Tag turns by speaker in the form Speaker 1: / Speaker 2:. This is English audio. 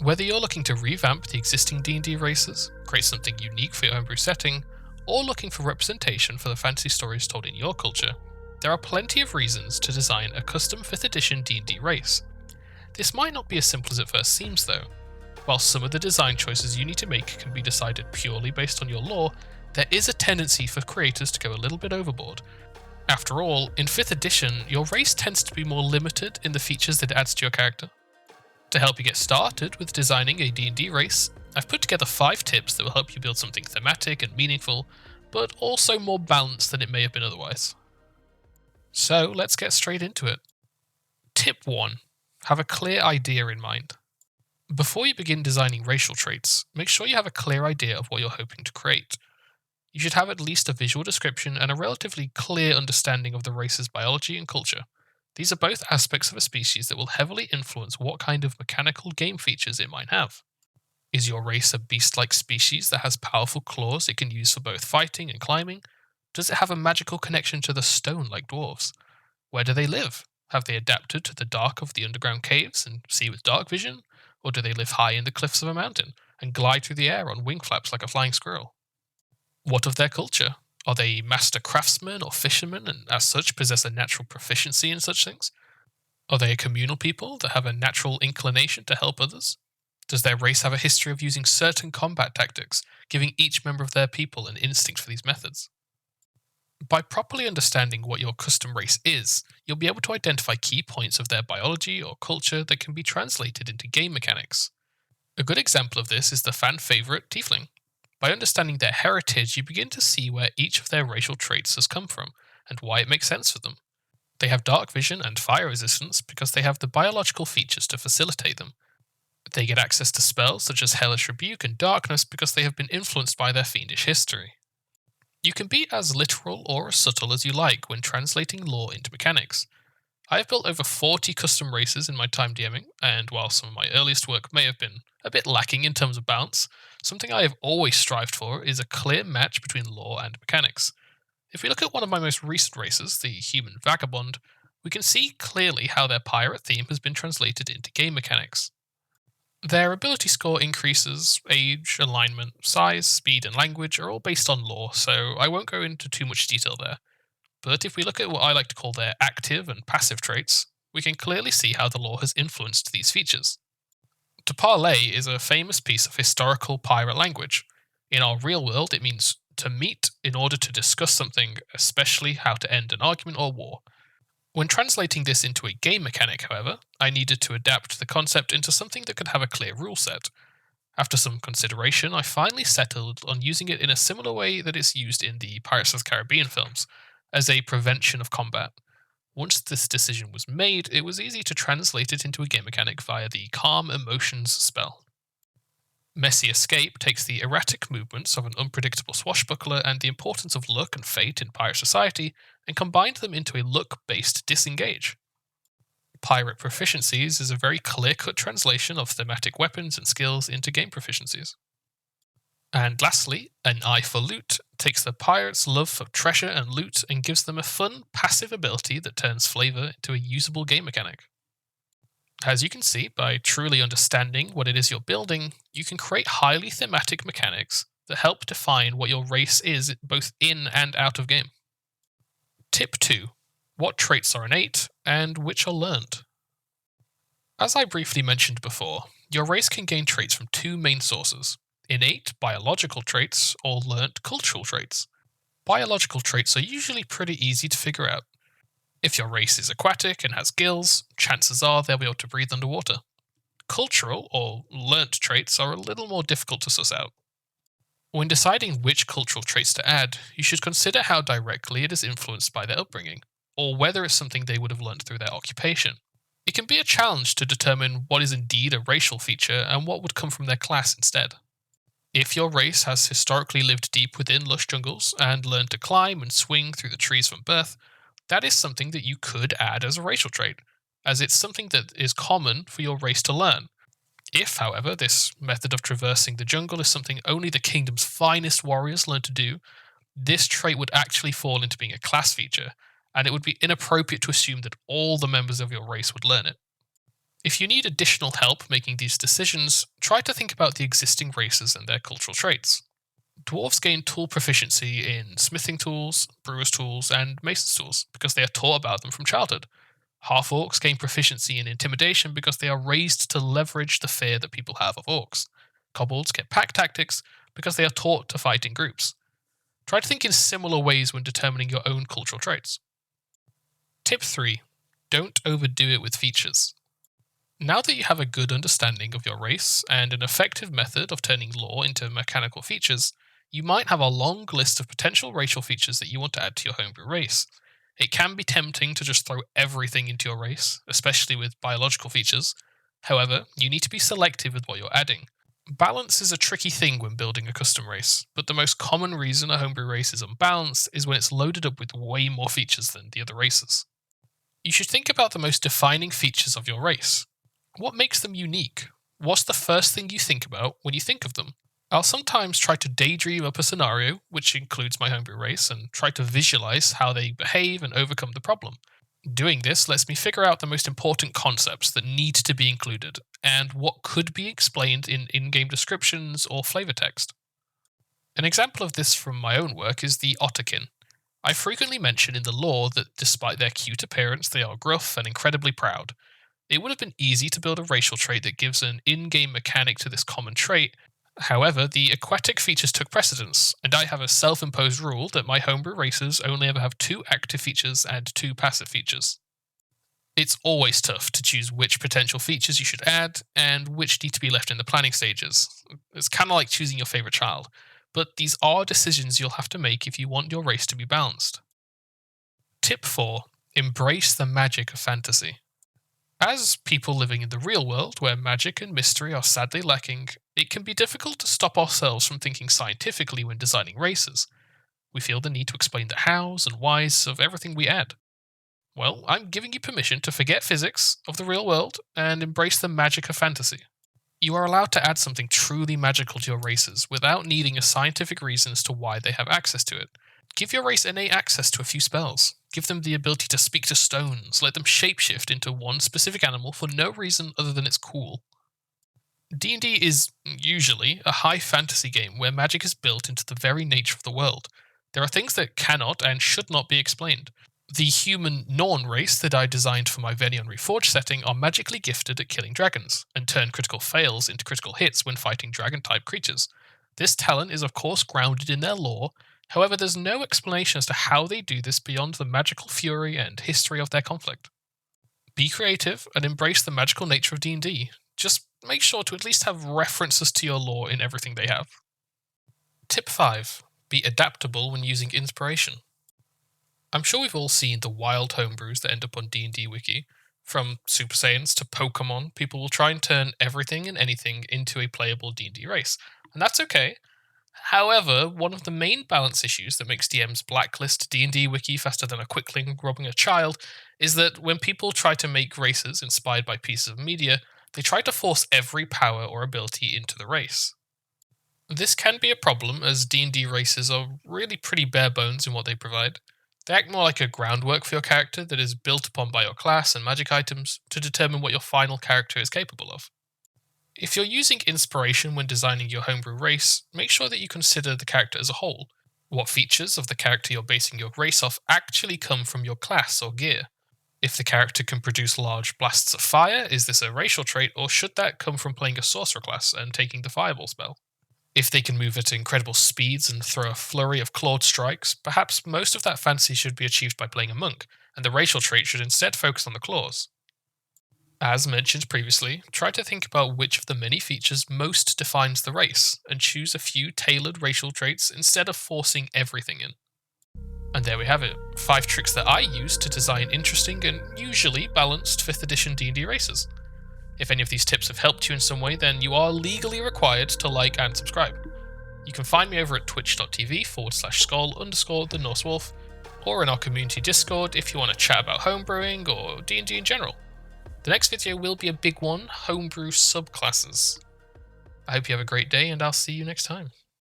Speaker 1: Whether you're looking to revamp the existing D&D races, create something unique for your homebrew setting, or looking for representation for the fantasy stories told in your culture, there are plenty of reasons to design a custom 5th edition D&D race. This might not be as simple as it first seems though. While some of the design choices you need to make can be decided purely based on your lore, there is a tendency for creators to go a little bit overboard. After all, in 5th edition, your race tends to be more limited in the features that it adds to your character. To help you get started with designing a D&D race, I've put together 5 tips that will help you build something thematic and meaningful, but also more balanced than it may have been otherwise. So let's get straight into it. Tip 1. Have a clear idea in mind. Before you begin designing racial traits, make sure you have a clear idea of what you're hoping to create. You should have at least a visual description and a relatively clear understanding of the race's biology and culture. These are both aspects of a species that will heavily influence what kind of mechanical game features it might have. Is your race a beast-like species that has powerful claws it can use for both fighting and climbing? Does it have a magical connection to the stone like dwarves? Where do they live? Have they adapted to the dark of the underground caves and see with dark vision? Or do they live high in the cliffs of a mountain and glide through the air on wing flaps like a flying squirrel? What of their culture? Are they master craftsmen or fishermen and as such possess a natural proficiency in such things? Are they a communal people that have a natural inclination to help others? Does their race have a history of using certain combat tactics, giving each member of their people an instinct for these methods? By properly understanding what your custom race is, you'll be able to identify key points of their biology or culture that can be translated into game mechanics. A good example of this is the fan favourite Tiefling. By understanding their heritage, you begin to see where each of their racial traits has come from, and why it makes sense for them. They have dark vision and fire resistance because they have the biological features to facilitate them. They get access to spells such as Hellish Rebuke and Darkness because they have been influenced by their fiendish history. You can be as literal or as subtle as you like when translating lore into mechanics. I have built over 40 custom races in my time DMing, and while some of my earliest work may have been a bit lacking in terms of balance, something I have always strived for is a clear match between lore and mechanics. If we look at one of my most recent races, the Human Vagabond, we can see clearly how their pirate theme has been translated into game mechanics. Their ability score increases, age, alignment, size, speed, and language are all based on lore, so I won't go into too much detail there. But if we look at what I like to call their active and passive traits, we can clearly see how the lore has influenced these features. To parlay is a famous piece of historical pirate language. In our real world, it means to meet in order to discuss something, especially how to end an argument or war. When translating this into a game mechanic, however, I needed to adapt the concept into something that could have a clear rule set. After some consideration, I finally settled on using it in a similar way that it's used in the Pirates of the Caribbean films, as a prevention of combat. Once this decision was made, it was easy to translate it into a game mechanic via the Calm Emotions spell. Messy Escape takes the erratic movements of an unpredictable swashbuckler and the importance of luck and fate in pirate society and combined them into a luck-based disengage. Pirate Proficiencies is a very clear-cut translation of thematic weapons and skills into game proficiencies. And lastly, An Eye for Loot takes the pirates' love for treasure and loot and gives them a fun, passive ability that turns flavor into a usable game mechanic. As you can see, by truly understanding what it is you're building, you can create highly thematic mechanics that help define what your race is both in and out of game. Tip 2. What traits are innate and which are learned? As I briefly mentioned before, your race can gain traits from 2 main sources: innate biological traits or learnt cultural traits. Biological traits are usually pretty easy to figure out. If your race is aquatic and has gills, chances are they'll be able to breathe underwater. Cultural or learnt traits are a little more difficult to suss out. When deciding which cultural traits to add, you should consider how directly it is influenced by their upbringing, or whether it's something they would have learnt through their occupation. It can be a challenge to determine what is indeed a racial feature and what would come from their class instead. If your race has historically lived deep within lush jungles and learned to climb and swing through the trees from birth, that is something that you could add as a racial trait, as it's something that is common for your race to learn. If, however, this method of traversing the jungle is something only the kingdom's finest warriors learn to do, this trait would actually fall into being a class feature, and it would be inappropriate to assume that all the members of your race would learn it. If you need additional help making these decisions, try to think about the existing races and their cultural traits. Dwarves gain tool proficiency in smithing tools, brewer's tools, and mason's tools because they are taught about them from childhood. Half-orcs gain proficiency in intimidation because they are raised to leverage the fear that people have of orcs. Kobolds get pack tactics because they are taught to fight in groups. Try to think in similar ways when determining your own cultural traits. Tip 3. Don't overdo it with features. Now that you have a good understanding of your race and an effective method of turning lore into mechanical features, you might have a long list of potential racial features that you want to add to your homebrew race. It can be tempting to just throw everything into your race, especially with biological features. However, you need to be selective with what you're adding. Balance is a tricky thing when building a custom race, but the most common reason a homebrew race is unbalanced is when it's loaded up with way more features than the other races. You should think about the most defining features of your race. What makes them unique? What's the first thing you think about when you think of them? I'll sometimes try to daydream up a scenario, which includes my homebrew race, and try to visualize how they behave and overcome the problem. Doing this lets me figure out the most important concepts that need to be included, and what could be explained in in-game descriptions or flavor text. An example of this from my own work is the Otterkin. I frequently mention in the lore that despite their cute appearance, they are gruff and incredibly proud. It would have been easy to build a racial trait that gives an in-game mechanic to this common trait. However, the aquatic features took precedence, and I have a self-imposed rule that my homebrew races only ever have 2 active features and 2 passive features. It's always tough to choose which potential features you should add, and which need to be left in the planning stages. It's kind of like choosing your favourite child, but these are decisions you'll have to make if you want your race to be balanced. Tip 4. Embrace the magic of fantasy. As people living in the real world, where magic and mystery are sadly lacking, it can be difficult to stop ourselves from thinking scientifically when designing races. We feel the need to explain the hows and whys of everything we add. Well, I'm giving you permission to forget physics of the real world and embrace the magic of fantasy. You are allowed to add something truly magical to your races without needing a scientific reason as to why they have access to it. Give your race innate access to a few spells. Give them the ability to speak to stones. Let them shapeshift into one specific animal for no reason other than it's cool. D&D is, usually, a high fantasy game where magic is built into the very nature of the world. There are things that cannot and should not be explained. The human Norn race that I designed for my Veneon Reforged setting are magically gifted at killing dragons, and turn critical fails into critical hits when fighting dragon-type creatures. This talent is of course grounded in their lore. However, there's no explanation as to how they do this beyond the magical fury and history of their conflict. Be creative and embrace the magical nature of D&D. Just make sure to at least have references to your lore in everything they have. Tip 5. Be adaptable when using inspiration. I'm sure we've all seen the wild homebrews that end up on D&D Wiki. From Super Saiyans to Pokemon, people will try and turn everything and anything into a playable D&D race. And that's okay. However, one of the main balance issues that makes DMs blacklist D&D Wiki faster than a quickling robbing a child is that when people try to make races inspired by pieces of media, they try to force every power or ability into the race. This can be a problem as D&D races are really pretty bare bones in what they provide. They act more like a groundwork for your character that is built upon by your class and magic items to determine what your final character is capable of. If you're using inspiration when designing your homebrew race, make sure that you consider the character as a whole. What features of the character you're basing your race off actually come from your class or gear? If the character can produce large blasts of fire, is this a racial trait, or should that come from playing a sorcerer class and taking the fireball spell? If they can move at incredible speeds and throw a flurry of clawed strikes, perhaps most of that fantasy should be achieved by playing a monk, and the racial trait should instead focus on the claws. As mentioned previously, try to think about which of the many features most defines the race, and choose a few tailored racial traits instead of forcing everything in. And there we have it, 5 tricks that I use to design interesting and usually balanced 5th edition D&D races. If any of these tips have helped you in some way, then you are legally required to like and subscribe. You can find me over at twitch.tv/skull_the Norse Wolf, or in our community Discord if you want to chat about homebrewing or D&D in general. The next video will be a big one, homebrew subclasses. I hope you have a great day, and I'll see you next time.